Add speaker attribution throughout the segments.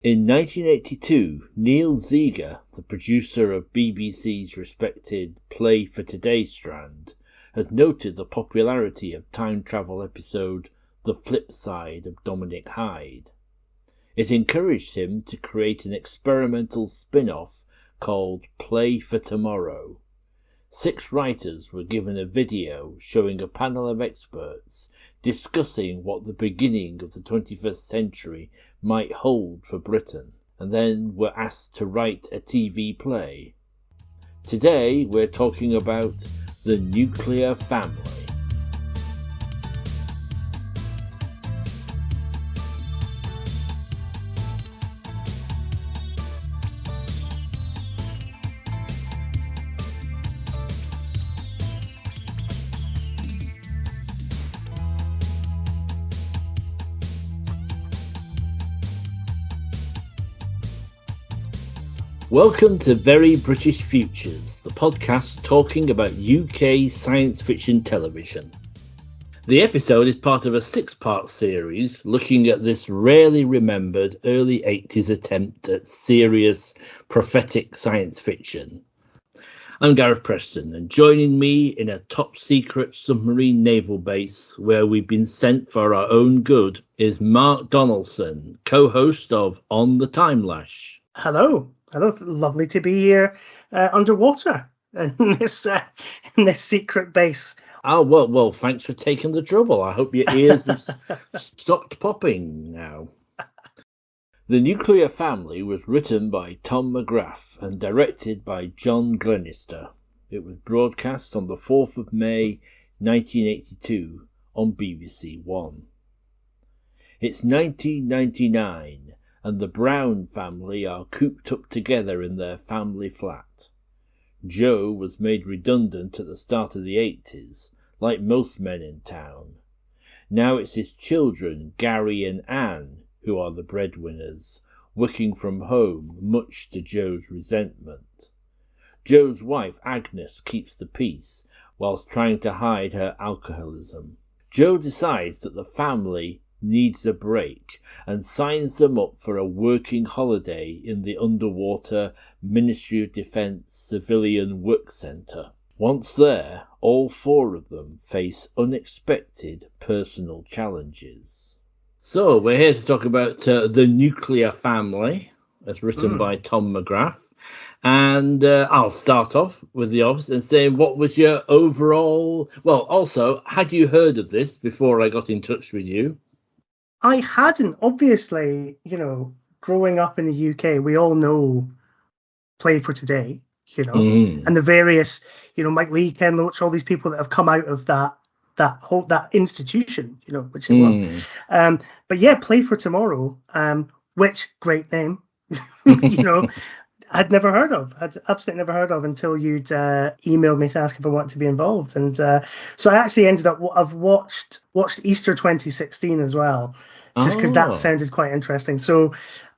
Speaker 1: In 1982, Neil Ziegler, the producer of BBC's respected Play for Today strand, had noted the popularity of time travel episode The Flip Side of Dominic Hyde. It encouraged him to create an experimental spin-off called Play for Tomorrow. 6 writers were given a video showing a panel of experts discussing what the beginning of the 21st century might hold for Britain, and then were asked to write a TV play. Today we're talking about the nuclear family. Welcome to Very British Futures, the podcast talking about UK science fiction television. The episode is part of a 6-part series looking at this rarely remembered early 80s attempt at serious prophetic science fiction. I'm Gareth Preston, and joining me in a top-secret submarine naval base where we've been sent for our own good is Mark Donaldson, co-host of On the Time Lash.
Speaker 2: Hello, lovely to be here underwater in this secret base.
Speaker 1: Oh, well, thanks for taking the trouble. I hope your ears have stopped popping now. The Nuclear Family was written by Tom McGrath and directed by John Glenister. It was broadcast on the 4th of May 1982 on BBC One. It's 1999. And the Brown family are cooped up together in their family flat. Joe was made redundant at the start of the 80s, like most men in town. Now it's his children, Gary and Anne, who are the breadwinners, working from home, much to Joe's resentment. Joe's wife, Agnes, keeps the peace, whilst trying to hide her alcoholism. Joe decides that the family needs a break and signs them up for a working holiday in the underwater Ministry of Defence Civilian Work Centre. Once there, all 4 of them face unexpected personal challenges. So we're here to talk about The Nuclear Family, as written by Tom McGrath. And I'll start off with the obvious and saying, what was your overall... Well, also, had you heard of this before I got in touch with you?
Speaker 2: I hadn't. Obviously, growing up in the UK, we all know Play for Today, and the various, Mike Lee, Ken Loach, all these people that have come out of that institution, which it was. But yeah, Play for Tomorrow, which great name, I'd never heard of. I'd absolutely never heard of until you'd emailed me to ask if I wanted to be involved. And so I actually ended up, I've watched Easter 2016 as well, just because that sounded quite interesting. So,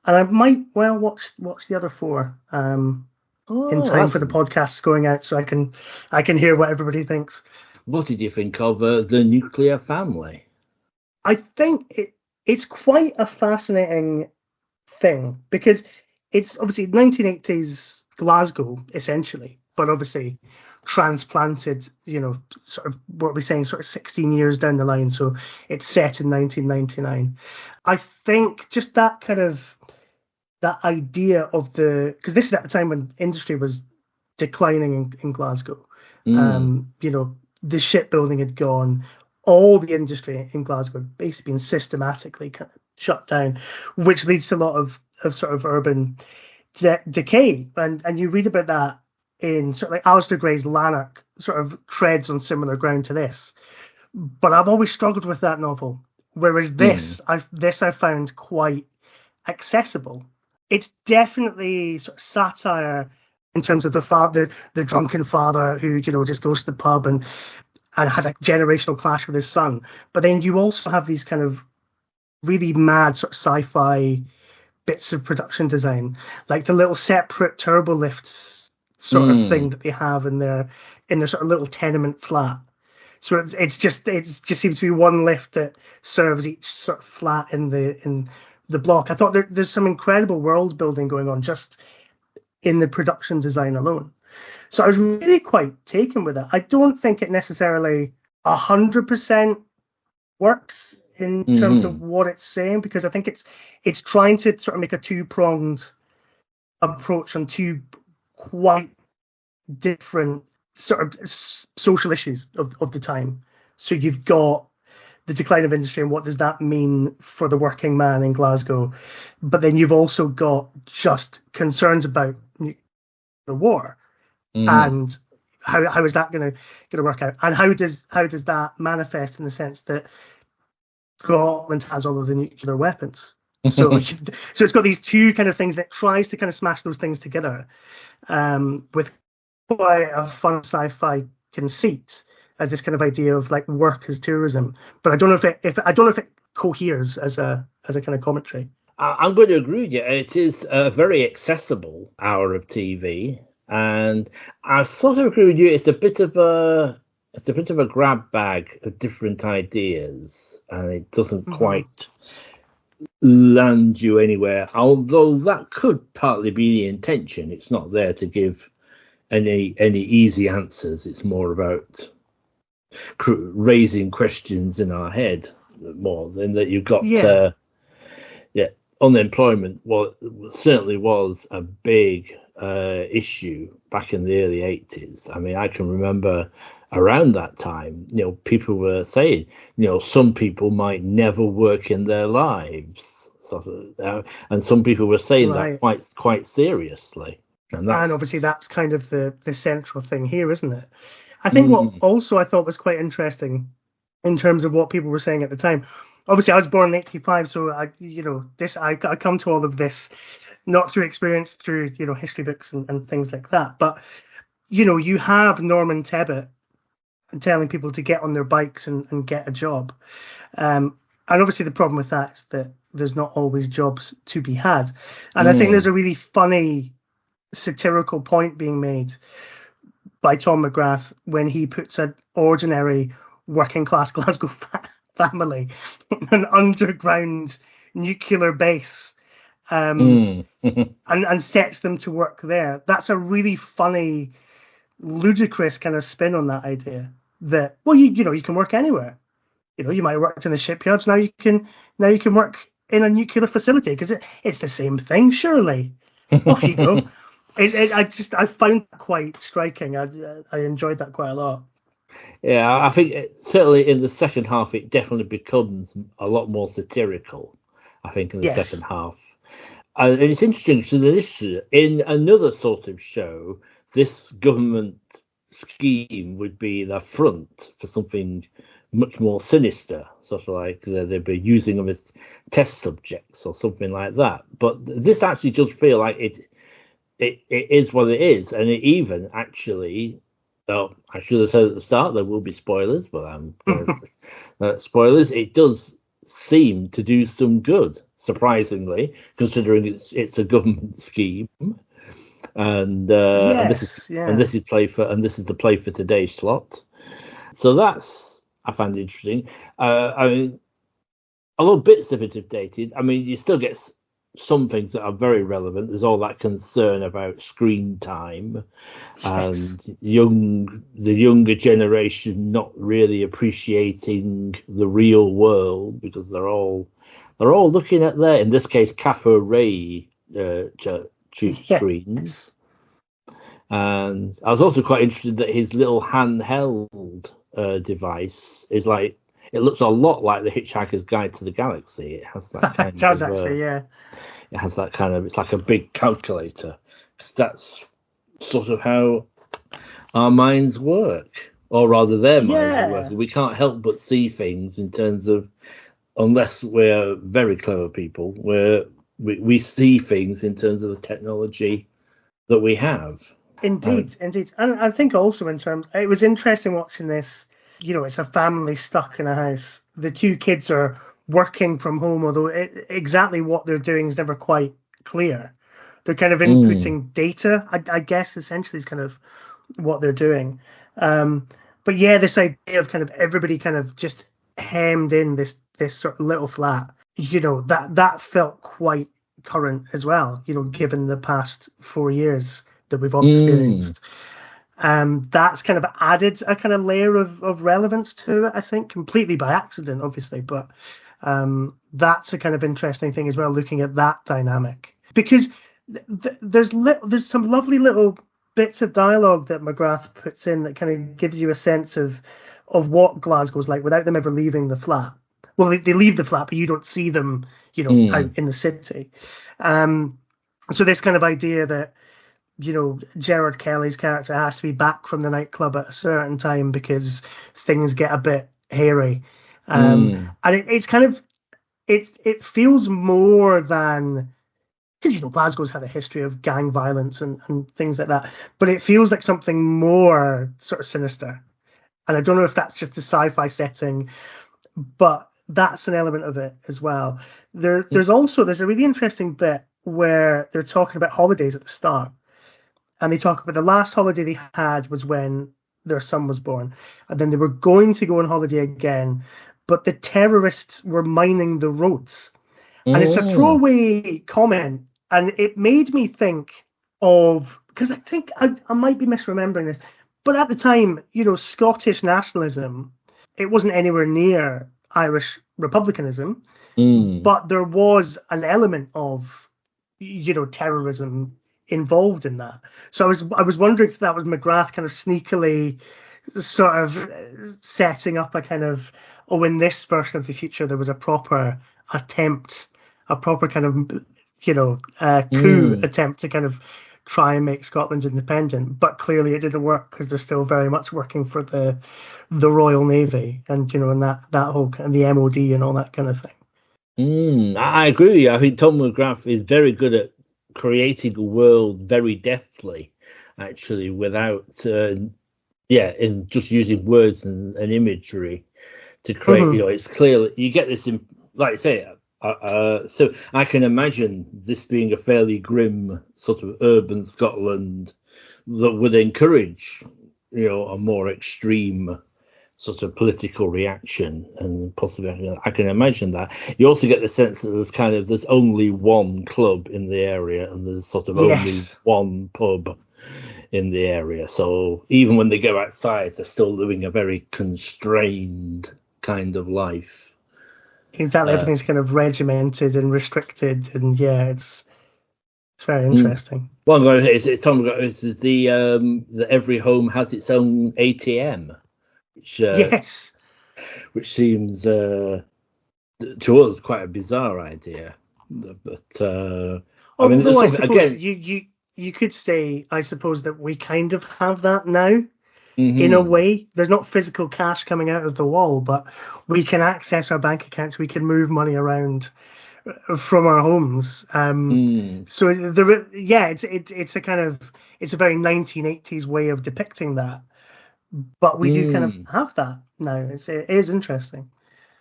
Speaker 2: and I might well watch the other 4 in time for the podcasts going out, so I can hear what everybody thinks.
Speaker 1: What did you think of The Nuclear Family?
Speaker 2: I think it's quite a fascinating thing, because it's obviously 1980s Glasgow, essentially, but obviously transplanted, sort of what we're saying, sort of 16 years down the line. So it's set in 1999. I think just that kind of, that idea of because this is at the time when industry was declining in Glasgow. The shipbuilding had gone, all the industry in Glasgow had basically been systematically kind of shut down, which leads to a lot of sort of urban decay, and you read about that in sort of like Alistair Gray's Lanark sort of treads on similar ground to this. But I've always struggled with that novel, whereas this I found quite accessible. It's definitely sort of satire in terms of the drunken father who just goes to the pub and has a generational clash with his son. But then you also have these kind of really mad sort of sci-fi bits of production design, like the little separate turbo lift sort of thing that they have in their sort of little tenement flat. So it just seems to be one lift that serves each sort of flat in the block. I thought there's some incredible world building going on just in the production design alone. So I was really quite taken with it. I don't think it necessarily 100% works in terms of what it's saying, because I think it's trying to sort of make a two-pronged approach on two quite different sort of social issues of the time. So you've got the decline of industry and what does that mean for the working man in Glasgow, but then you've also got just concerns about the war and how is that going to work out, and how does that manifest in the sense that Scotland has all of the nuclear weapons. So it's got these two kind of things that tries to kind of smash those things together with quite a fun sci-fi conceit as this kind of idea of like work as tourism. But I don't know if it coheres as a kind of commentary.
Speaker 1: I'm going to agree with you. It is a very accessible hour of TV, and I sort of agree with you. It's a bit of a grab bag of different ideas, and it doesn't quite land you anywhere. Although that could partly be the intention. It's not there to give any easy answers. It's more about raising questions in our head more than that. You've got unemployment. Well, certainly was a big issue back in the early 80s. I mean, I can remember around that time, people were saying, some people might never work in their lives, and some people were saying that quite seriously. And
Speaker 2: obviously that's kind of the central thing here, isn't it? I think what also I thought was quite interesting in terms of what people were saying at the time. Obviously, I was born in '85, so I come to all of this not through experience, through history books and things like that. But you have Norman Tebbit telling people to get on their bikes and get a job, and obviously the problem with that is that there's not always jobs to be had. And I think there's a really funny satirical point being made by Tom McGrath when he puts an ordinary working class Glasgow family in an underground nuclear base and sets them to work there. That's a really funny, ludicrous kind of spin on that idea that, well, you can work anywhere. You might have worked in the shipyards, now you can work in a nuclear facility because it's the same thing, surely. Off you go. I found that quite striking. I enjoyed that quite a lot.
Speaker 1: Yeah, I think certainly in the second half it definitely becomes a lot more satirical. I think in the second half, and it's interesting because in another sort of show, this government scheme would be the front for something much more sinister, sort of like they'd be using them as test subjects or something like that. But this actually does feel like it is what it is, and it even actually. Oh, I should have said at the start there will be spoilers, but spoilers. It does seem to do some good, surprisingly, considering it's a government scheme, and this is the play for today slot. So that's I find interesting. I mean, a lot of bits of it have dated. I mean, you still get some things that are very relevant. There's all that concern about screen time and the younger generation not really appreciating the real world because they're all looking at their, in this case, cathode ray screens. And I was also quite interested that his little handheld device is like, it looks a lot like the Hitchhiker's Guide to the Galaxy. It has that kind
Speaker 2: it does actually, yeah.
Speaker 1: It has that kind of, it's like a big calculator. Because that's sort of how our minds work. Or rather, their minds work. We can't help but see things in terms of, unless we're very clever people, where we see things in terms of the technology that we have.
Speaker 2: Indeed. And I think also in terms, it was interesting watching this. It's a family stuck in a house. The two kids are working from home, although exactly what they're doing is never quite clear. They're kind of inputting data, I guess, essentially is kind of what they're doing. But yeah, this idea of kind of everybody kind of just hemmed in this sort of little flat. that felt quite current as well, given the past 4 years that we've all
Speaker 1: Mm.
Speaker 2: experienced. That's kind of added a kind of layer of relevance to it, I think, completely by accident, obviously, but that's a kind of interesting thing as well, looking at that dynamic. Because there's some lovely little bits of dialogue that McGrath puts in that kind of gives you a sense of what Glasgow's like without them ever leaving the flat. Well, they leave the flat, but you don't see them, out in the city. So this kind of idea that, Gerard Kelly's character has to be back from the nightclub at a certain time because things get a bit hairy. And it's kind of, it feels more than, because, Glasgow's had a history of gang violence and things like that, but it feels like something more sort of sinister. And I don't know if that's just a sci-fi setting, but that's an element of it as well. There's a really interesting bit where they're talking about holidays at the start. And they talk about the last holiday they had was when their son was born. And then they were going to go on holiday again, but the terrorists were mining the roads. And it's a throwaway comment. And it made me think of, because I think I might be misremembering this, but at the time, Scottish nationalism, it wasn't anywhere near Irish republicanism, but there was an element of, terrorism involved in that. So I was wondering if that was McGrath kind of sneakily sort of setting up a kind of, in this version of the future there was a proper attempt, a proper kind of coup attempt to kind of try and make Scotland independent, but clearly it didn't work because they're still very much working for the Royal Navy and and that whole kind of the MOD and all that kind of thing.
Speaker 1: I agree with you. I think Tom McGrath is very good at creating a world very deftly, actually, without in just using words and imagery to create. It's clear you get this in, like I say. So I can imagine this being a fairly grim sort of urban Scotland that would encourage, a more extreme sort of political reaction, and possibly I can imagine that. You also get the sense that there's only one club in the area, and there's sort of only one pub in the area. So even when they go outside, they're still living a very constrained kind of life.
Speaker 2: Exactly, everything's kind of regimented and restricted, and it's very interesting.
Speaker 1: Well, I'm going to say, it's Tom. It's that every home has its own ATM, which seems to us quite a bizarre idea. But
Speaker 2: although I suppose you could say, I suppose, that we kind of have that now. In a way, there's not physical cash coming out of the wall, but we can access our bank accounts. We can move money around from our homes. So it's a kind of, it's a very 1980s way of depicting that, but we do kind of have that now. It is interesting.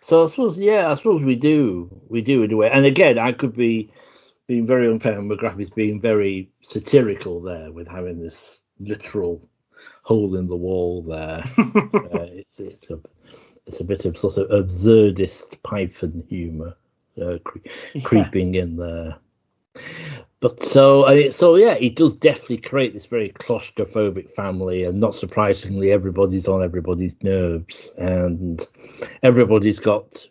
Speaker 1: So I suppose we do in a way. And again, I could be being very unfair, and McGrath is being very satirical there with having this literal hole in the wall there. It's a bit of sort of absurdist Python humour creeping in there. But he does definitely create this very claustrophobic family, and not surprisingly, everybody's on everybody's nerves, and everybody's got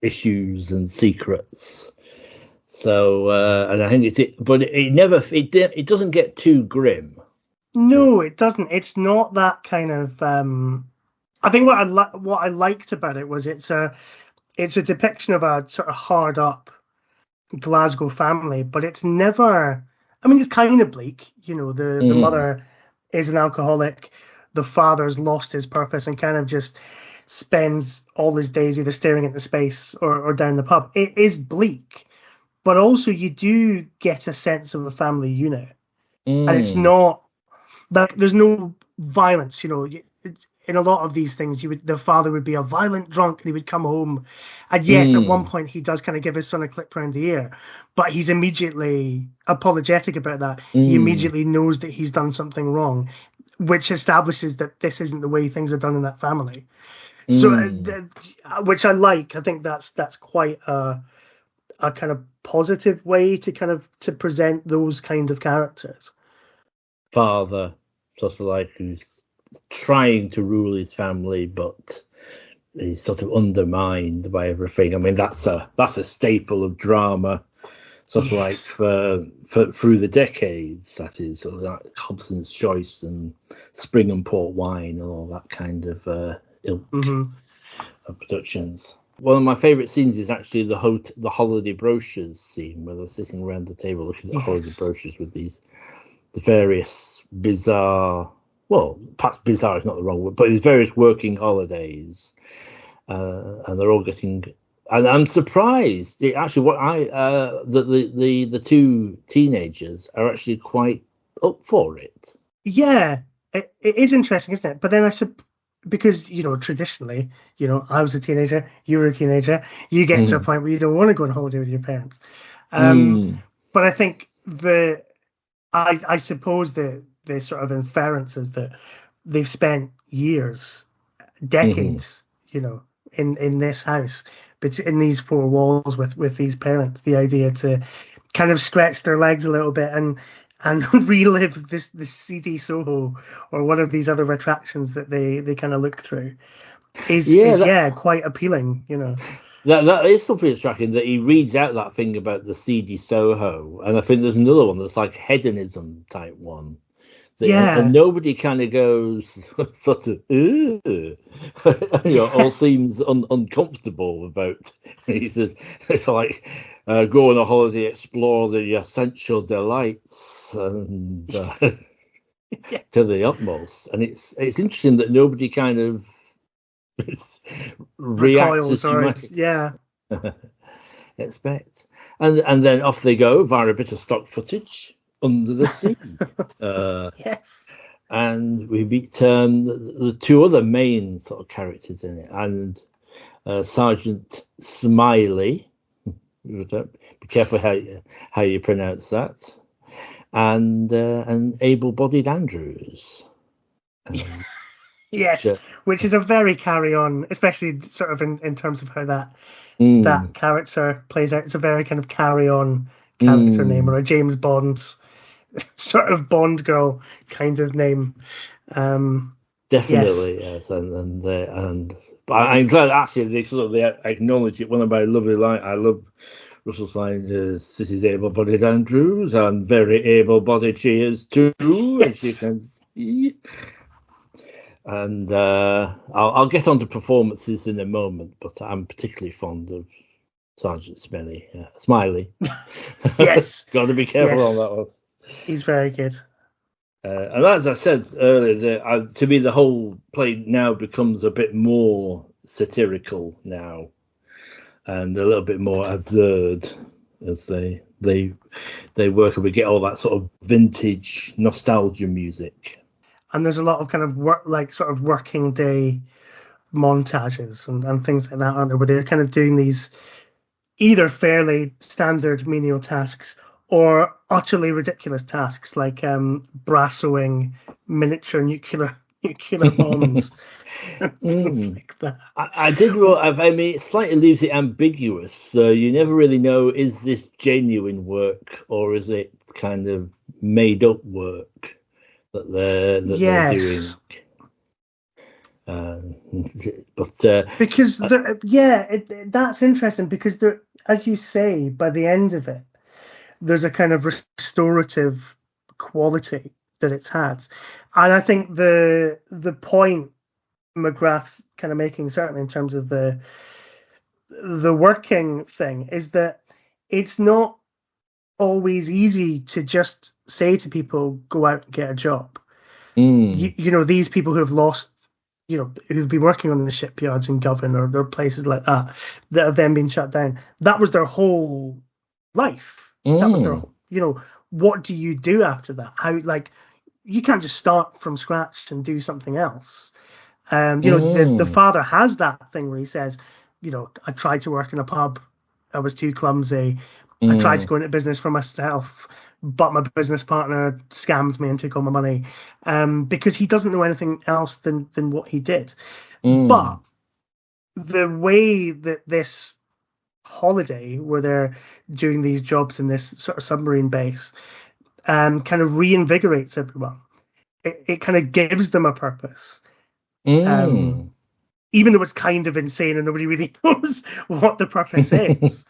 Speaker 1: issues and secrets. So, and I think it doesn't get too grim.
Speaker 2: No, it doesn't. It's not that kind of. I think what I liked about it was it's a depiction of a sort of hard up Glasgow family, but it's never. I mean, it's kind of bleak. The mother is an alcoholic. The father's lost his purpose and kind of just spends all his days either staring into space or down the pub. It is bleak, but also you do get a sense of a family unit, and it's not. Like, there's no violence, in a lot of these things, the father would be a violent drunk and he would come home. And yes, at one point he does kind of give his son a clip round the ear, but he's immediately apologetic about that. He immediately knows that he's done something wrong, which establishes that this isn't the way things are done in that family. So, which I like. I think that's quite a a kind of positive way to present those kind of characters.
Speaker 1: Father, sort of like who's trying to rule his family, but he's sort of undermined by everything. I mean, that's a staple of drama, sort of like for through the decades. That is sort of like Hobson's Choice and Spring and Port Wine and all that kind of ilk of productions. One of my favourite scenes is actually the holiday brochures scene, where they're sitting around the table looking at holiday brochures with the various bizarre, well, perhaps bizarre is not the wrong word, but these various working holidays, and they're all getting. And I'm surprised. The two teenagers are actually quite up for it.
Speaker 2: Yeah, it is interesting, isn't it? But then because, traditionally, I was a teenager, you were a teenager, you get to a point where you don't want to go on holiday with your parents. But I think I suppose the sort of inference is that they've spent years, decades, in this house, in these four walls with these parents. The idea to kind of stretch their legs a little bit and relive this seedy Soho or one of these other attractions that they kind of look through is quite appealing,
Speaker 1: That is something striking, that he reads out that thing about the seedy Soho, and I think there's another one that's like hedonism type one. And nobody kind of goes sort of, all seems uncomfortable about. He says it's like go on a holiday, explore the essential delights, and to the utmost. And it's interesting that nobody kind of reacts as you might expect. And then off they go via a bit of stock footage under the sea.
Speaker 2: Yes.
Speaker 1: And we meet the two other main sort of characters in it, and Sergeant Smiley. Be careful how you pronounce that. And able-bodied Andrews.
Speaker 2: Yes, which is a very carry-on, especially sort of in terms of how that character plays out. It's a very kind of carry-on character name, or a James Bond sort of Bond girl kind of name.
Speaker 1: Definitely, yes. But I'm glad actually they acknowledge it. One of my lovely lines, I love Russell's line is, "This is able-bodied Andrews, and very able-bodied she is too."
Speaker 2: Yes.
Speaker 1: As you can see. And I'll get on to performances in a moment, but I'm particularly fond of Sergeant Smiley.
Speaker 2: Yes.
Speaker 1: Got to be careful on that one.
Speaker 2: He's very good.
Speaker 1: And as I said earlier, to me the whole play now becomes a bit more satirical now, and a little bit more absurd as they work, and we get all that sort of vintage nostalgia music.
Speaker 2: And there's a lot of kind of working day montages and things like that, aren't there, where they're kind of doing these either fairly standard menial tasks or utterly ridiculous tasks, like brassoing miniature nuclear bombs and things like that.
Speaker 1: I mean, it slightly leaves it ambiguous, so you never really know, is this genuine work or is it kind of made up work that they're doing.
Speaker 2: Because that's interesting, because there, as you say, by the end of it, there's a kind of restorative quality that it's had, and I think the point McGrath's kind of making, certainly in terms of the working thing, is that it's not always easy to just say to people, go out and get a job. These people who have lost, who've been working on the shipyards in Govan or places like that have then been shut down. That was their whole life. That was their, what do you do after that? How, you can't just start from scratch and do something else. The father has that thing where he says, I tried to work in a pub, I was too clumsy. I tried to go into business for myself, but my business partner scammed me and took all my money, because he doesn't know anything else than what he did. But the way that this holiday where they're doing these jobs in this sort of submarine base, kind of reinvigorates everyone. It kind of gives them a purpose.
Speaker 1: Mm.
Speaker 2: Even though it's kind of insane and nobody really knows what the purpose is,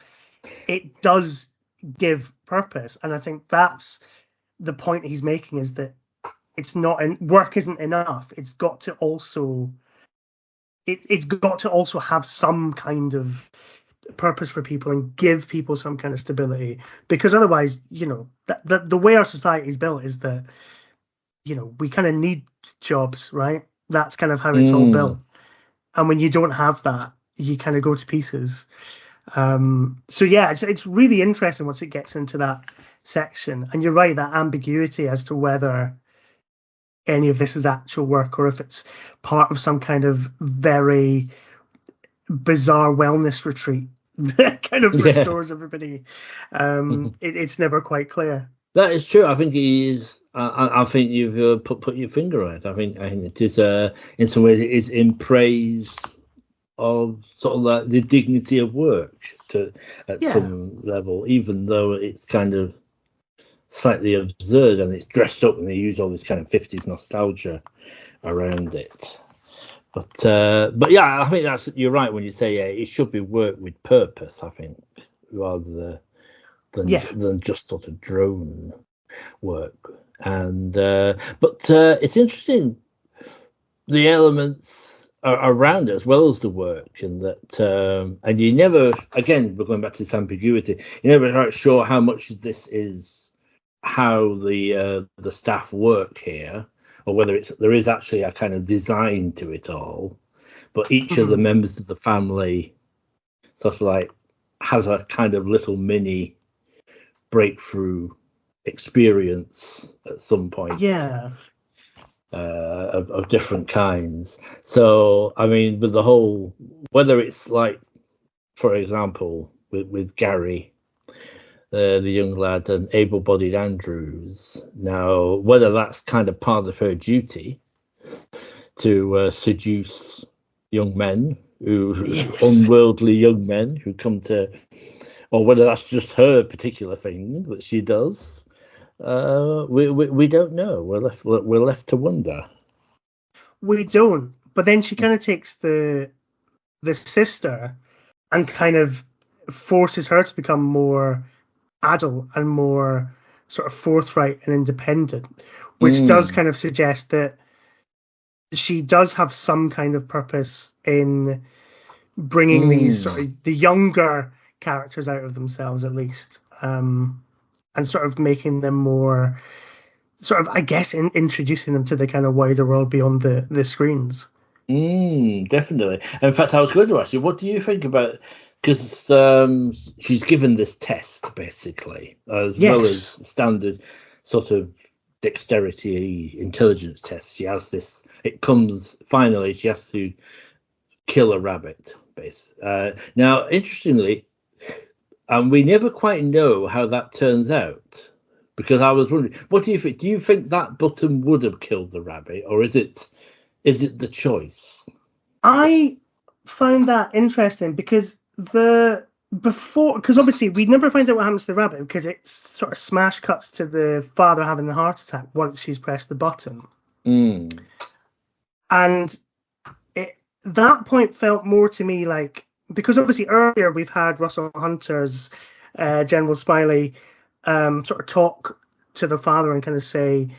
Speaker 2: it does give purpose. And I think that's the point he's making, is that it's not work isn't enough. It's got to also have some kind of purpose for people and give people some kind of stability, because otherwise, the way our society is built is that, we kind of need jobs, right? That's kind of how it's all built. And when you don't have that, you kind of go to pieces. So yeah, it's really interesting once it gets into that section. And you're right, that ambiguity as to whether any of this is actual work or if it's part of some kind of very bizarre wellness retreat that kind of restores everybody. It's never quite clear.
Speaker 1: That is true. I think he is. I think you've put your finger on it. I think it is in some ways it is in praise of sort of like the dignity of work at some level, even though it's kind of slightly absurd and it's dressed up and they use all this kind of 50s nostalgia around it. But yeah, I think you're right when you say it should be work with purpose. I think rather than just sort of drone work. And but it's interesting the elements around it as well as the work, and that and you never, again, we're going back to this ambiguity, you're never quite sure how much of this is how the staff work here, or whether there is actually a kind of design to it all, but each of the members of the family sort of like has a kind of little mini breakthrough experience at some point. Of different kinds. So I mean, with the whole, whether it's like, for example, with Gary, the young lad, and able-bodied Andrews, now whether that's kind of part of her duty to seduce young men unworldly young men who come to, or whether that's just her particular thing that she does, we don't know. We're left to wonder.
Speaker 2: We don't. But then she kind of takes the sister and kind of forces her to become more adult and more sort of forthright and independent, which does kind of suggest that she does have some kind of purpose in bringing these sort of the younger characters out of themselves, at least, and sort of making them more sort of, I guess, introducing them to the kind of wider world beyond the screens.
Speaker 1: Definitely. In fact, I was going to ask you, what do you think about, because she's given this test basically, as well as standard sort of dexterity intelligence tests. She has this, it comes finally, she has to kill a rabbit now, interestingly, we never quite know how that turns out, because I was wondering, what do you think? Do you think that button would have killed the rabbit, or is it the choice?
Speaker 2: I found that interesting because obviously we never find out what happens to the rabbit, because it sort of smash cuts to the father having the heart attack once she's pressed the button. And that point felt more to me like, because obviously earlier we've had Russell Hunter's General Smiley sort of talk to the father and kind of say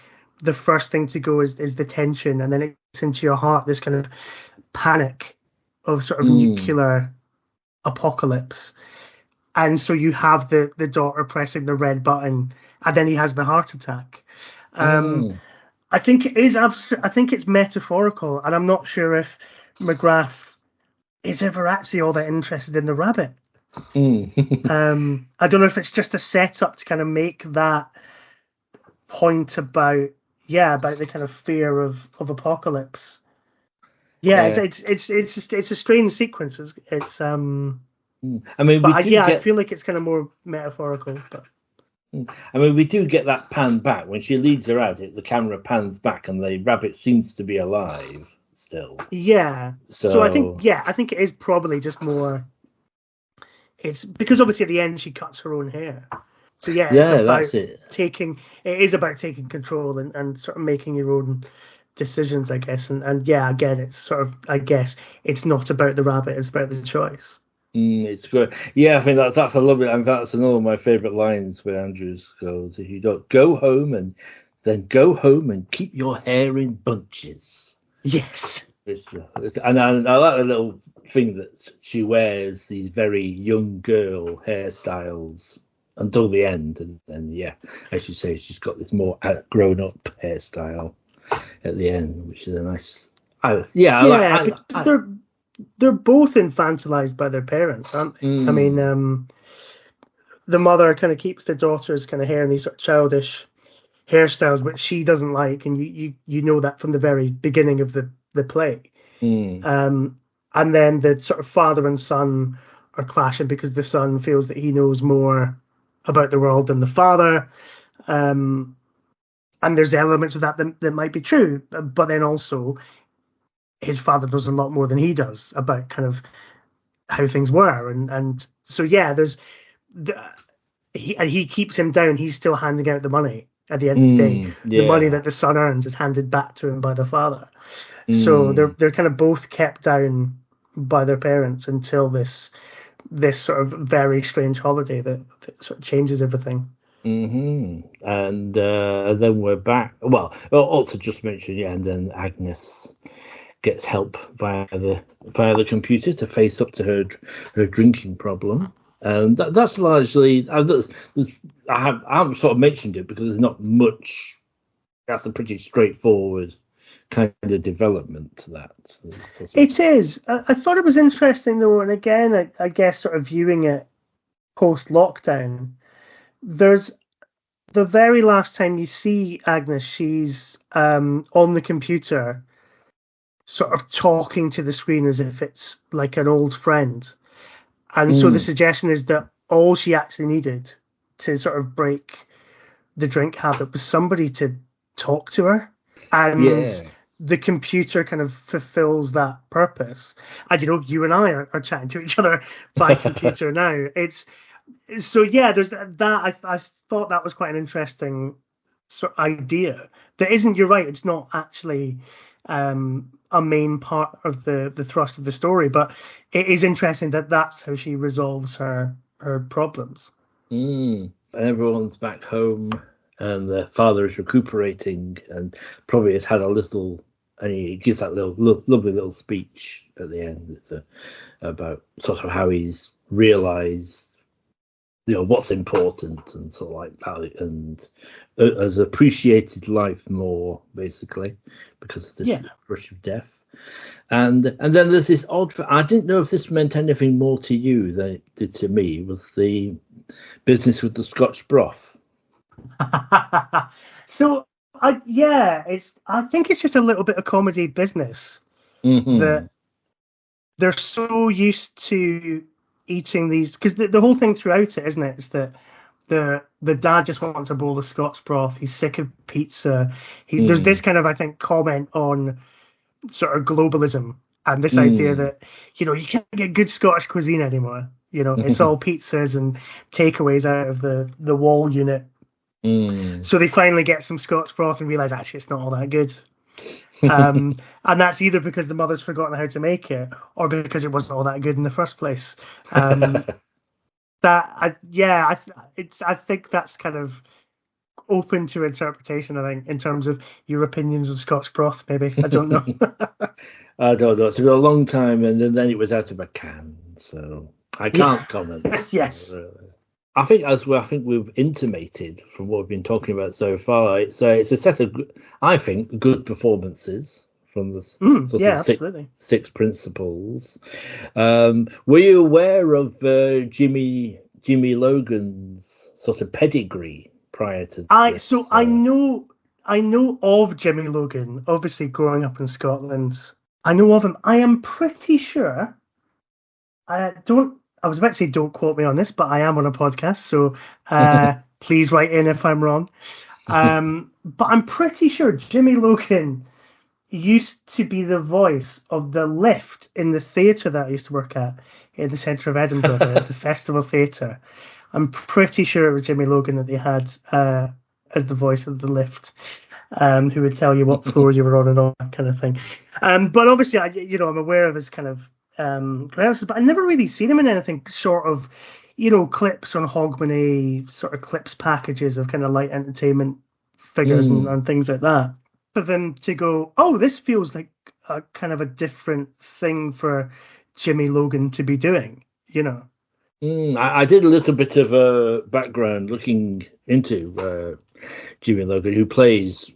Speaker 2: the first thing to go is the tension, and then it's into your heart, this kind of panic of sort of nuclear apocalypse. And so you have the daughter pressing the red button, and then he has the heart attack. I think it is I think it's metaphorical, and I'm not sure if McGrath is ever actually all that interested in the rabbit. I don't know if it's just a setup to kind of make that point about the kind of fear of apocalypse. It's a strange sequence. It's I mean, I feel like it's kind of more metaphorical. But
Speaker 1: I mean, we do get that pan back when she leads her out. The camera pans back, and the rabbit seems to be alive still.
Speaker 2: Yeah. So I think it is probably just more. it's because obviously at the end she cuts her own hair. So yeah,
Speaker 1: that's it.
Speaker 2: It is about taking control and sort of making your own decisions, I guess. And yeah, again, it's sort of, I guess it's not about the rabbit, it's about the choice.
Speaker 1: It's good. Yeah, I think that's a lovely. And that's another of my favourite lines where Andrews goes, "If you don't go home and keep your hair in bunches."
Speaker 2: Yes.
Speaker 1: And I like the little thing that she wears, these very young girl hairstyles until the end, and then as you say, she's got this more grown up hairstyle at the end, which is a nice.
Speaker 2: They're both infantilized by their parents, aren't they? I mean, the mother kind of keeps the daughter's kind of hair in these sort of childish hairstyles, which she doesn't like, and you know that from the very beginning of the play. And then the sort of father and son are clashing because the son feels that he knows more about the world than the father. And there's elements of that might be true, but then also his father knows a lot more than he does about kind of how things were. And so, yeah, he keeps him down. He's still handing out the money at the end of the day.
Speaker 1: Yeah. The
Speaker 2: money that the son earns is handed back to him by the father. So they're kind of both kept down by their parents until this sort of very strange holiday that sort of changes everything.
Speaker 1: And then we're back. Well, also just mention, and then Agnes gets help via the computer to face up to her drinking problem. And that's largely. I haven't sort of mentioned it because there's not much. That's a pretty straightforward kind of development to that.
Speaker 2: It is. I thought it was interesting though, and again, I guess sort of viewing it post lockdown. There's the very last time you see Agnes, she's on the computer, sort of talking to the screen as if it's like an old friend. And so the suggestion is that all she actually needed to sort of break the drink habit was somebody to talk to her. And the computer kind of fulfills that purpose. And, you and I are chatting to each other by computer now. There's that. I thought that was quite an interesting sort of idea. That isn't, you're right, it's not actually a main part of the thrust of the story, but it is interesting that that's how she resolves her problems.
Speaker 1: And everyone's back home, and the father is recuperating, and probably has had a little, and he gives that lovely little speech at the end. It's about sort of how he's realised, what's important and sort of like that, and has appreciated life more, basically, because of this rush of death. And then there's this odd. I didn't know if this meant anything more to you than it did to me. Was the business with the Scotch broth?
Speaker 2: So I think it's just a little bit of comedy business that they're so used to eating these, because the whole thing throughout it, isn't it, is that the dad just wants a bowl of Scotch broth. He's sick of pizza. There's this kind of, I think, comment on sort of globalism and this idea that you can't get good Scottish cuisine anymore. It's all pizzas and takeaways out of the wall unit. So they finally get some Scotch broth and realise actually it's not all that good. And that's either because the mother's forgotten how to make it or because it wasn't all that good in the first place. I think that's kind of open to interpretation, I think, in terms of your opinions of Scotch broth, maybe. I don't know.
Speaker 1: I don't know. It's been a long time, and then it was out of a can, so I can't comment.
Speaker 2: Yes.
Speaker 1: I think we've intimated from what we've been talking about so far. It's a set of, I think, good performances from the
Speaker 2: absolutely.
Speaker 1: six principals. Were you aware of Jimmy Logan's sort of pedigree prior to this?
Speaker 2: So I know of Jimmy Logan, obviously growing up in Scotland. I know of him. I am pretty sure. I was about to say don't quote me on this, but I am on a podcast, so please write in if I'm wrong. But I'm pretty sure Jimmy Logan used to be the voice of the lift in the theatre that I used to work at in the centre of Edinburgh, the Festival Theatre. I'm pretty sure it was Jimmy Logan that they had as the voice of the lift, who would tell you what floor you were on and all that kind of thing. But obviously, I'm aware of his kind of credits, but I've never really seen him in anything short of, clips on Hogmanay, sort of clips packages of kind of light entertainment figures and things like that. For them to go, oh, this feels like a kind of a different thing for Jimmy Logan to be doing,
Speaker 1: I did a little bit of a background looking into Jimmy Logan, who plays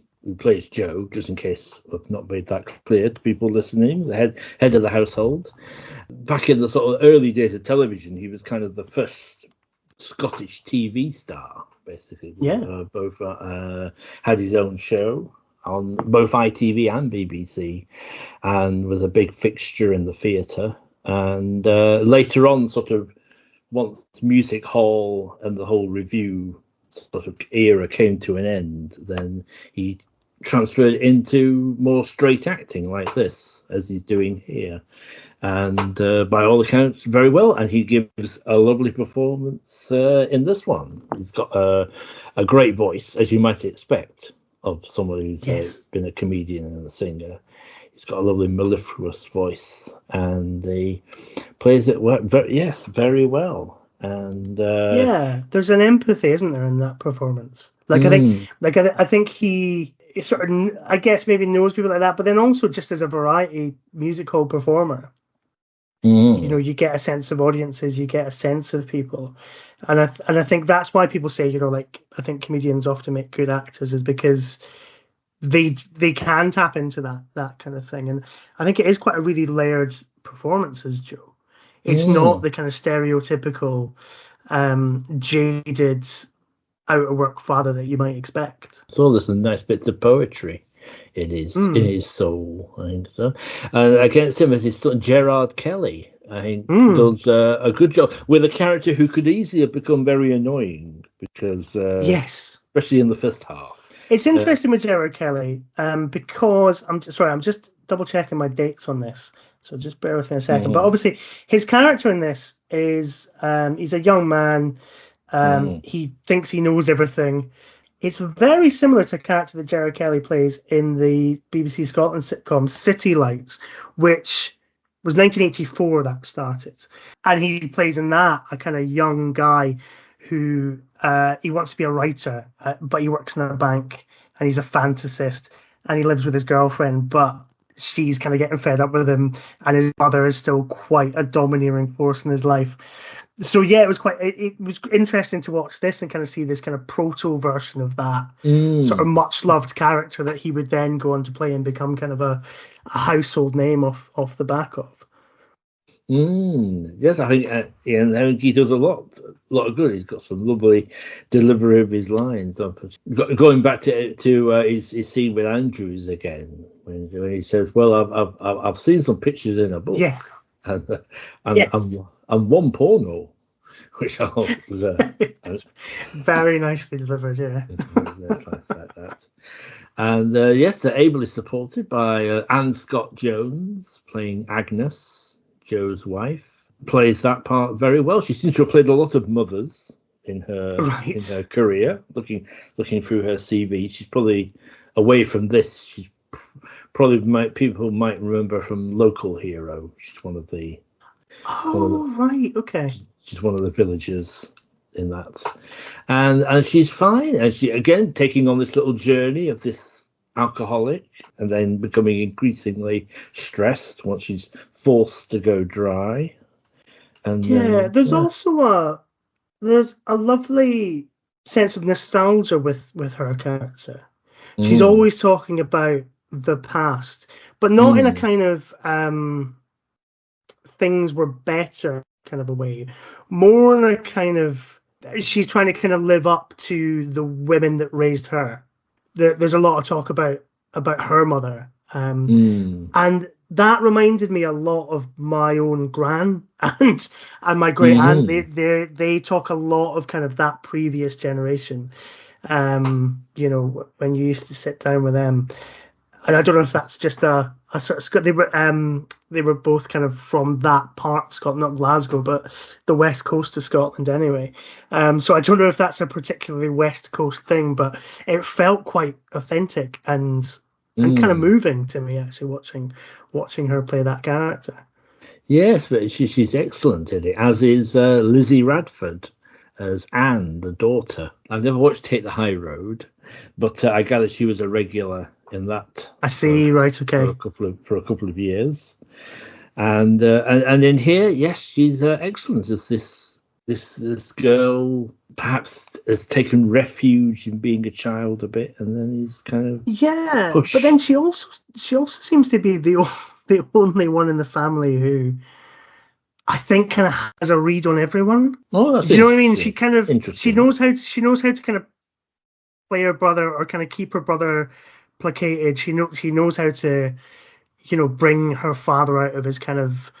Speaker 1: Joe, just in case I've not made that clear to people listening, the head of the household. Back in the sort of early days of television, he was kind of the first Scottish TV star, basically.
Speaker 2: Yeah.
Speaker 1: Both had his own show on both ITV and BBC, and was a big fixture in the theatre. And later on, sort of, once Music Hall and the whole review sort of era came to an end, then he transferred into more straight acting like this, as he's doing here. And by all accounts, very well. And he gives a lovely performance in this one. He's got a great voice, as you might expect, of someone who's been a comedian and a singer. He's got a lovely mellifluous voice, and he plays it very well. And
Speaker 2: there's an empathy, isn't there, in that performance? I think he sort of, I guess, maybe knows people like that, but then also just as a variety music hall performer, you get a sense of audiences, you get a sense of people, and I think that's why people say, I think comedians often make good actors, is because they can tap into that kind of thing. And I think it is quite a really layered performance as Joe. It's not the kind of stereotypical jaded out of work father that you might expect.
Speaker 1: So there's some nice bits of poetry in his soul, I think so. And against him is his son Gerard Kelly. I think does a good job with a character who could easily have become very annoying, because especially in the first half.
Speaker 2: It's interesting with Gerard Kelly, because I'm just double checking my dates on this, so just bear with me a second. But obviously, his character in this is he's a young man. He thinks he knows everything. It's very similar to a character that Gerard Kelly plays in the BBC Scotland sitcom City Lights, which was 1984 that started. And he plays in that a kind of young guy who he wants to be a writer, but he works in a bank, and he's a fantasist, and he lives with his girlfriend, but she's kind of getting fed up with him, and his mother is still quite a domineering force in his life. So it was interesting to watch this and kind of see this kind of proto version of that sort of much loved character that he would then go on to play and become kind of a household name off the back of.
Speaker 1: Yes, I think he does a lot of good. He's got some lovely delivery of his lines. Going back to his scene with Andrews again, when he says, "Well, I've seen some pictures in a book, and one porno," which I thought was
Speaker 2: very nicely delivered. Yeah,
Speaker 1: like that. And they're ably supported by Anne Scott Jones playing Agnes, Joe's wife, plays that part very well. She seems to have played a lot of mothers in her career. Looking through her CV, she's probably away from this. She's probably people might remember from Local Hero. She's one of the.
Speaker 2: Okay.
Speaker 1: She's one of the villagers in that, and she's fine. And she again taking on this little journey of this alcoholic, and then becoming increasingly stressed once she's forced to go dry. And
Speaker 2: there's also a lovely sense of nostalgia with her character. She's always talking about the past, but not in a kind of things were better kind of a way, more in a kind of she's trying to kind of live up to the women that raised her. There's a lot of talk about her mother, and that reminded me a lot of my own gran and my great aunt. They talk a lot of kind of that previous generation. When you used to sit down with them, And I don't know if that's just a sort of they were both kind of from that part of Scotland, not Glasgow, but the west coast of Scotland anyway. So I don't know if that's a particularly west coast thing, but it felt quite authentic and kind of moving to me actually watching her play that character.
Speaker 1: Yes, but she's excellent in it, as is Lizzie Radford as Anne, the daughter. I've never watched Take the High Road, but I gather she was a regular in that.
Speaker 2: I see, right, okay.
Speaker 1: For a couple of years, and in here, yes, she's excellent as this girl perhaps has taken refuge in being a child a bit, and then is kind of pushed.
Speaker 2: But then she also seems to be the only one in the family who I think kind of has a read on everyone.
Speaker 1: Oh, that's
Speaker 2: Do you know what I mean? She kind of
Speaker 1: interesting.
Speaker 2: she knows how to kind of play her brother or kind of keep her brother placated. She knows how to, bring her father out of his kind of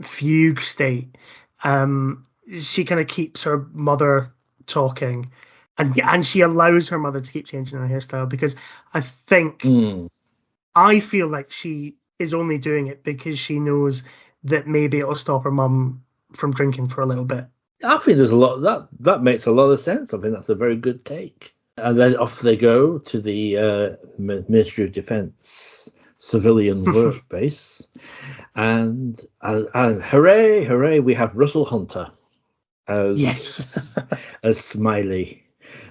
Speaker 2: fugue state. She kind of keeps her mother talking, and she allows her mother to keep changing her hairstyle because I feel like she is only doing it because she knows that maybe it'll stop her mum from drinking for a little bit.
Speaker 1: I think there's a lot that makes a lot of sense. I think that's a very good take. And then off they go to the Ministry of Defence civilian work base, and hooray! We have Russell Hunter as as Smiley,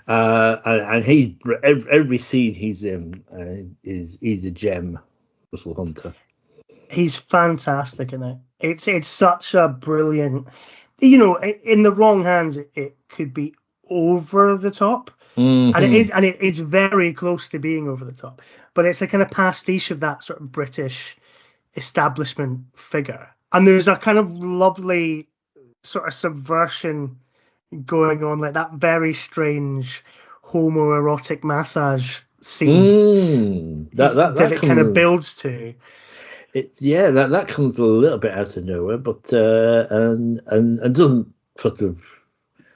Speaker 1: and he every scene he's in he's a gem. Russell Hunter.
Speaker 2: He's fantastic in it. It's such a brilliant. In the wrong hands, it could be over the top.
Speaker 1: Mm-hmm.
Speaker 2: And it's very close to being over the top, but it's a kind of pastiche of that sort of British establishment figure. And there's a kind of lovely sort of subversion going on, like that very strange homoerotic massage scene that it kind of builds to.
Speaker 1: That comes a little bit out of nowhere, but and doesn't sort of.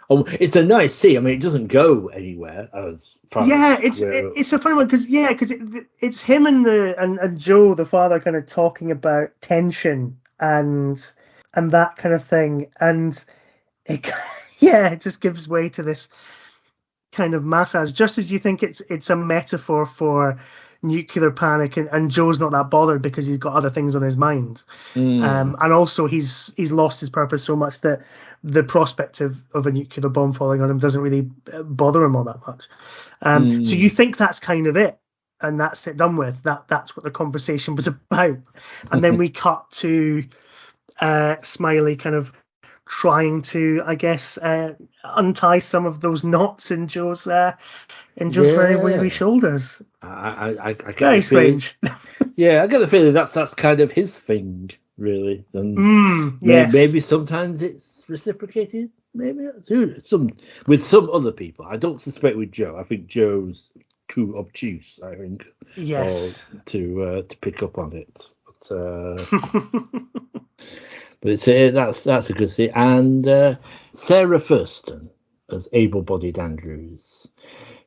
Speaker 1: Oh, it's a nice scene. I mean, it doesn't go anywhere as far.
Speaker 2: Yeah, it's a funny one because it's him and Joe, the father, kind of talking about tension and that kind of thing, and it just gives way to this kind of massage. Just as you think it's a metaphor for nuclear panic, and Joe's not that bothered because he's got other things on his mind, and also he's lost his purpose so much that the prospect of a nuclear bomb falling on him doesn't really bother him all that much. So you think that's kind of it, and that's it, done with. That's what the conversation was about, and then we cut to Smiley kind of trying to, I guess, untie some of those knots in Joe's very weary shoulders.
Speaker 1: I get
Speaker 2: very strange.
Speaker 1: Yeah, I get the feeling that's kind of his thing, really. And
Speaker 2: yes.
Speaker 1: Maybe sometimes it's reciprocated. Maybe not. With some other people. I don't suspect with Joe. I think Joe's too obtuse, I think.
Speaker 2: Yes.
Speaker 1: To pick up on it. But that's a good scene. And Sarah Thurston as able-bodied Andrews,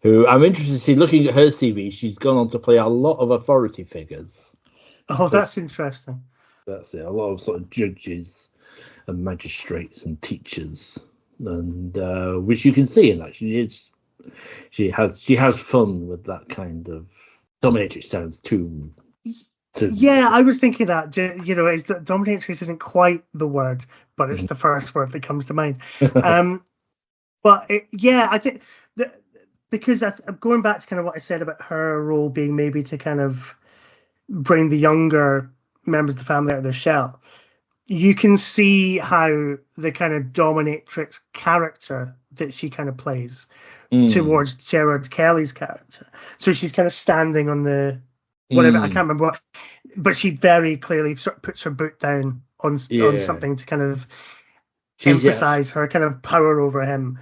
Speaker 1: who I'm interested to see. Looking at her CV, she's gone on to play a lot of authority figures.
Speaker 2: Oh, that's interesting.
Speaker 1: That's it. A lot of sort of judges and magistrates and teachers, and which you can see in that she has fun with that kind of dominatrix sounds too.
Speaker 2: Yeah, I was thinking that, dominatrix isn't quite the word, but it's the first word that comes to mind. But I think that because I'm going back to kind of what I said about her role being maybe to kind of bring the younger members of the family out of their shell, you can see how the kind of dominatrix character that she kind of plays towards Gerard Kelly's character. So she's kind of standing on the whatever, I can't remember what, but she very clearly sort of puts her boot down on something to kind of emphasize her kind of power over him.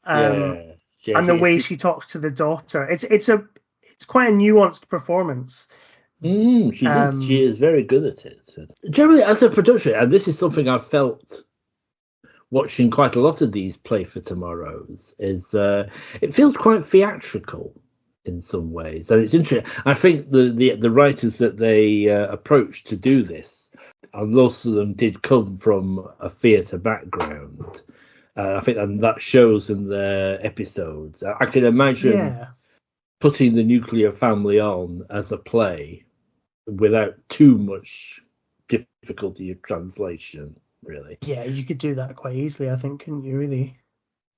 Speaker 2: And the way she talks to the daughter, it's quite a nuanced performance.
Speaker 1: She is very good at it. Generally, as a production, and this is something I've felt watching quite a lot of these Play for Tomorrows, is it feels quite theatrical. in some ways. And it's interesting. I think the writers that they approached to do this, and most of them did come from a theatre background. I think and that shows in their episodes. I can imagine putting the nuclear family on as a play without too much difficulty of translation, really.
Speaker 2: Yeah, you could do that quite easily, I think, couldn't you, really?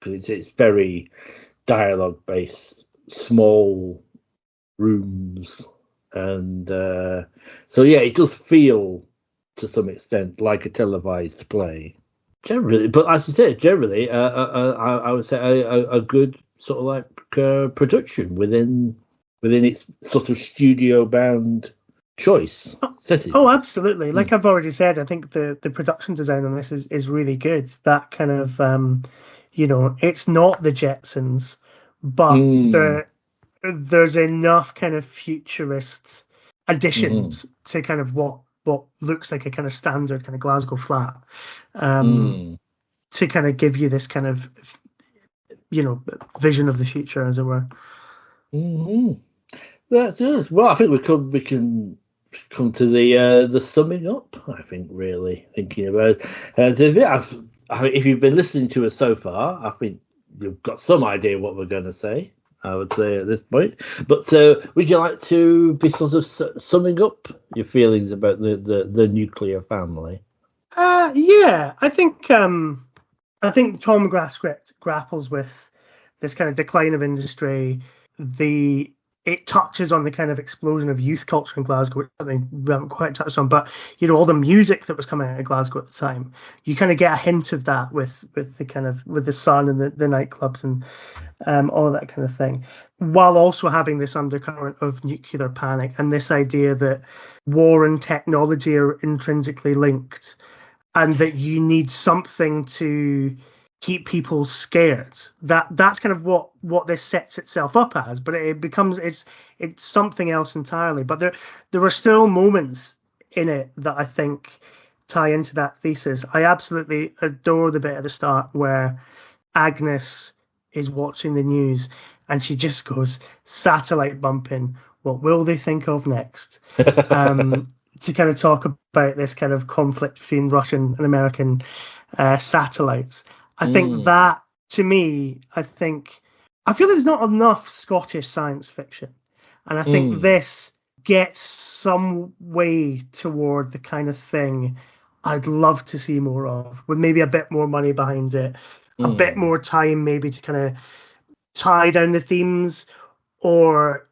Speaker 1: Because it's very dialogue-based, small rooms. And so, yeah, it does feel, to some extent, like a televised play. Generally, but as you said, generally, I would say a good sort of like production within its sort of studio-bound choice setting.
Speaker 2: Oh, absolutely. Like I've already said, I think the production design on this is really good. That kind of, it's not the Jetsons, but there's enough kind of futurist additions to kind of what looks like a kind of standard kind of Glasgow flat, to kind of give you this kind of, vision of the future, as it were.
Speaker 1: That's it. Well, I think we can come to the summing up. I think really thinking about if you've been listening to us so far, I think you've got some idea what we're going to say. I would say at this point, but would you like to be sort of summing up your feelings about the nuclear family?
Speaker 2: Yeah, I think Tom McGrath's script grapples with this kind of decline of industry. It touches on the kind of explosion of youth culture in Glasgow, which something we haven't quite touched on, but all the music that was coming out of Glasgow at the time, you kind of get a hint of that with the Sun and the nightclubs and all of that kind of thing, while also having this undercurrent of nuclear panic and this idea that war and technology are intrinsically linked, and that you need something to keep people scared. That's kind of what this sets itself up as, but it becomes it's something else entirely. But there are still moments in it that I think tie into that thesis. I absolutely adore the bit at the start where Agnes is watching the news and she just goes satellite bumping. What will they think of next? To kind of talk about this kind of conflict between Russian and American satellites. I think that, to me, I feel there's not enough Scottish science fiction. And I think this gets some way toward the kind of thing I'd love to see more of, with maybe a bit more money behind it, a bit more time maybe to kind of tie down the themes, or,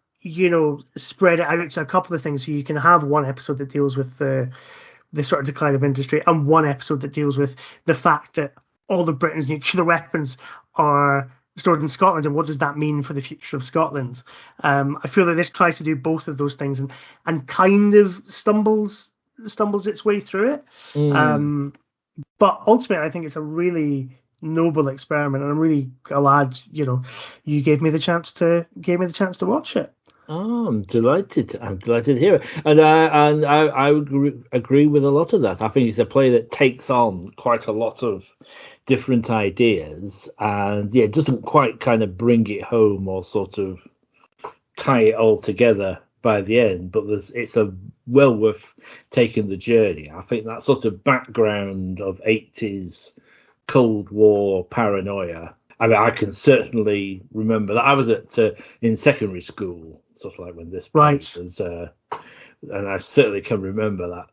Speaker 2: spread it out to a couple of things, so you can have one episode that deals with the sort of decline of industry and one episode that deals with the fact that all of Britain's nuclear weapons are stored in Scotland, and what does that mean for the future of Scotland? I feel that this tries to do both of those things and kind of stumbles its way through it. But ultimately, I think it's a really noble experiment, and I'm really glad you gave me the chance to watch it.
Speaker 1: Oh, I'm delighted. I'm delighted to hear it, and I would agree with a lot of that. I think it's a play that takes on quite a lot of different ideas, and it doesn't quite kind of bring it home or sort of tie it all together by the end. But it's well worth taking the journey. I think that sort of background of 80s Cold War paranoia. I mean, I can certainly remember that I was in secondary school, sort of like when this was, and I certainly can remember that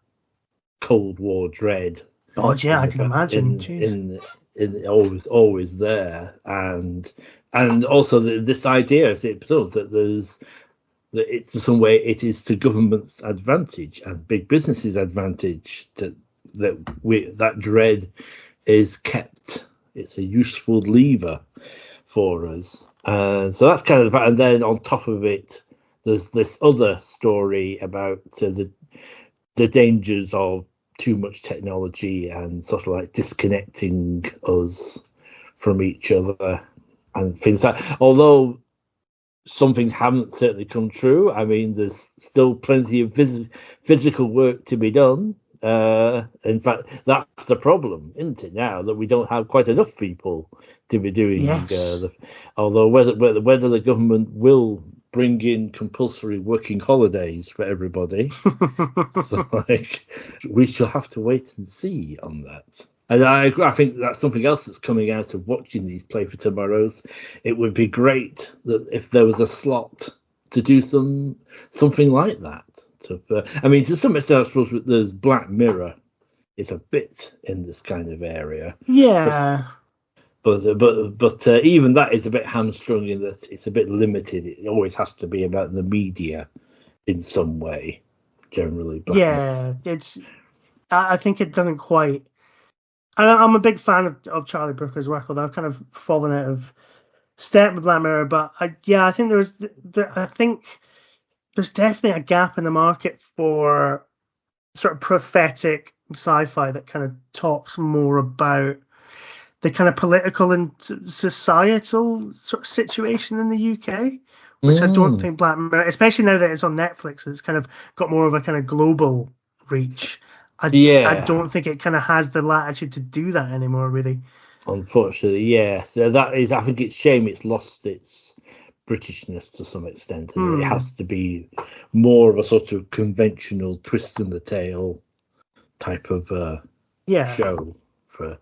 Speaker 1: Cold War dread.
Speaker 2: Oh yeah, I can imagine.
Speaker 1: In always there, and also this idea as it sort of that it's in some way it is to government's advantage and big businesses' advantage that dread is kept. It's a useful lever for us. So that's kind of and then on top of it, there's this other story about the dangers of too much technology and sort of like disconnecting us from each other and things like that. Although some things haven't certainly come true. I mean, there's still plenty of physical work to be done. In fact, that's the problem, isn't it? Now that we don't have quite enough people to be doing.
Speaker 2: Yes.
Speaker 1: Although whether the government will bring in compulsory working holidays for everybody. So, we shall have to wait and see on that. And I think that's something else that's coming out of watching these Play for Tomorrows. It would be great that if there was a slot to do something like that. To some extent, I suppose there's Black Mirror is a bit in this kind of area.
Speaker 2: Yeah.
Speaker 1: But even that is a bit hamstrung in that it's a bit limited. It always has to be about the media in some way, generally.
Speaker 2: I think it doesn't quite. I'm a big fan of Charlie Brooker's work, although I've kind of fallen out of step with Black Mirror. But I think I think there's definitely a gap in the market for sort of prophetic sci-fi that kind of talks more about the kind of political and societal sort of situation in the UK, which I don't think Black Mirror, especially now that it's on Netflix, it's kind of got more of a kind of global reach. I don't think it kind of has the latitude to do that anymore, really.
Speaker 1: Unfortunately, yeah. So that is, I think it's a shame it's lost its Britishness to some extent, and it has to be more of a sort of conventional twist in the tail type of show for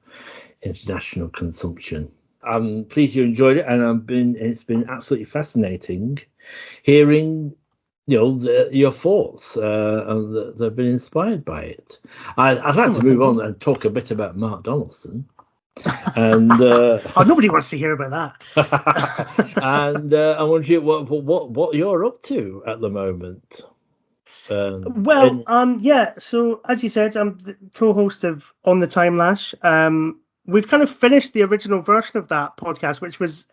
Speaker 1: international consumption. I'm pleased you enjoyed it, and it's been absolutely fascinating hearing your thoughts, and that they've been inspired by it. I'd like to move on and talk a bit about Mark Donaldson. And
Speaker 2: nobody wants to hear about
Speaker 1: that. And I wonder what you're up to at the moment.
Speaker 2: So as you said, I'm the co-host of On the Time Lash. We've kind of finished the original version of that podcast, which was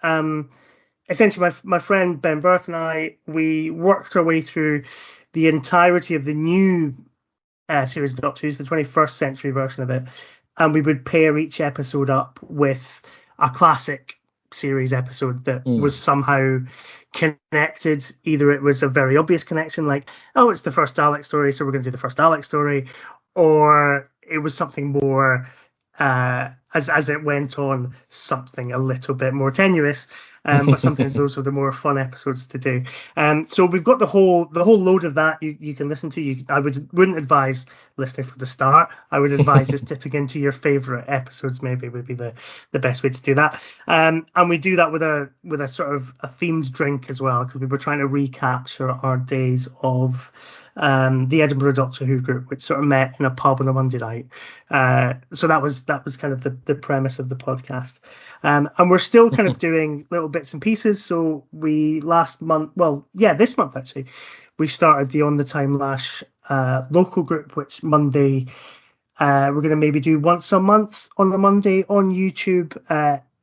Speaker 2: essentially my friend Ben Verth and I, we worked our way through the entirety of the new series of Doctor Who's, the 21st century version of it, and we would pair each episode up with a classic series episode that was somehow connected. Either it was a very obvious connection, like, oh, it's the first Dalek story, so we're going to do the first Dalek story, or it was something more, as it went on, something a little bit more tenuous. But sometimes those are the more fun episodes to do. So we've got the whole load of that you can listen to. I wouldn't advise listening from the start. I would advise just dipping into your favourite episodes. Maybe would be the best way to do that. And we do that with a sort of a themed drink as well, because we were trying to recapture our days of the Edinburgh Doctor Who group, which sort of met in a pub on a Monday night. So that was kind of the premise of the podcast. And we're still kind of doing little bits and pieces. So this month actually, we started the On the Time Lash local group, which Monday we're going to maybe do once a month on a Monday on YouTube.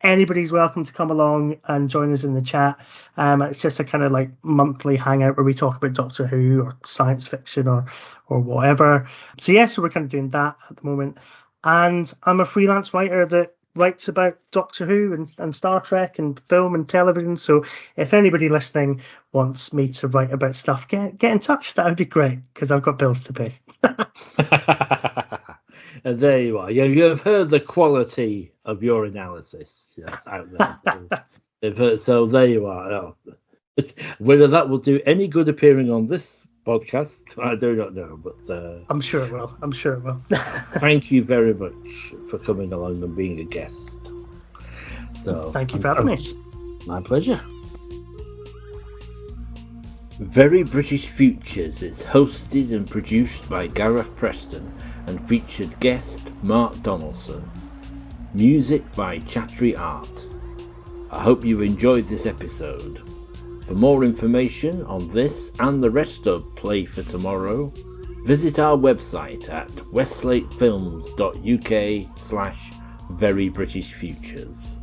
Speaker 2: Anybody's welcome to come along and join us in the chat. It's just a kind of like monthly hangout where we talk about Doctor Who or science fiction or whatever. So we're kind of doing that at the moment. And I'm a freelance writer that writes about Doctor Who and Star Trek and film and television. So if anybody listening wants me to write about stuff, get in touch. That would be great, because I've got bills to pay.
Speaker 1: And there you are. You have heard the quality of your analysis out there. So there you are. Whether that will do any good appearing on this podcast, I do not know, but
Speaker 2: I'm sure it will.
Speaker 1: Thank you very much for coming along and being a guest. So
Speaker 2: thank you for having me.
Speaker 1: My pleasure. Very British Futures is hosted and produced by Gareth Preston and featured guest Mark Donaldson. Music by Chattery Art. I hope you enjoyed this episode. For more information on this and the rest of Play for Tomorrow, visit our website at westlakefilms.uk/verybritishfutures.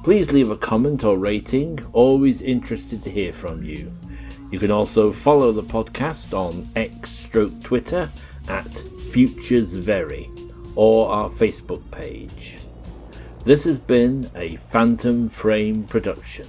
Speaker 1: Please leave a comment or rating, always interested to hear from you. You can also follow the podcast on X/Twitter at FuturesVery or our Facebook page. This has been a Phantom Frame production.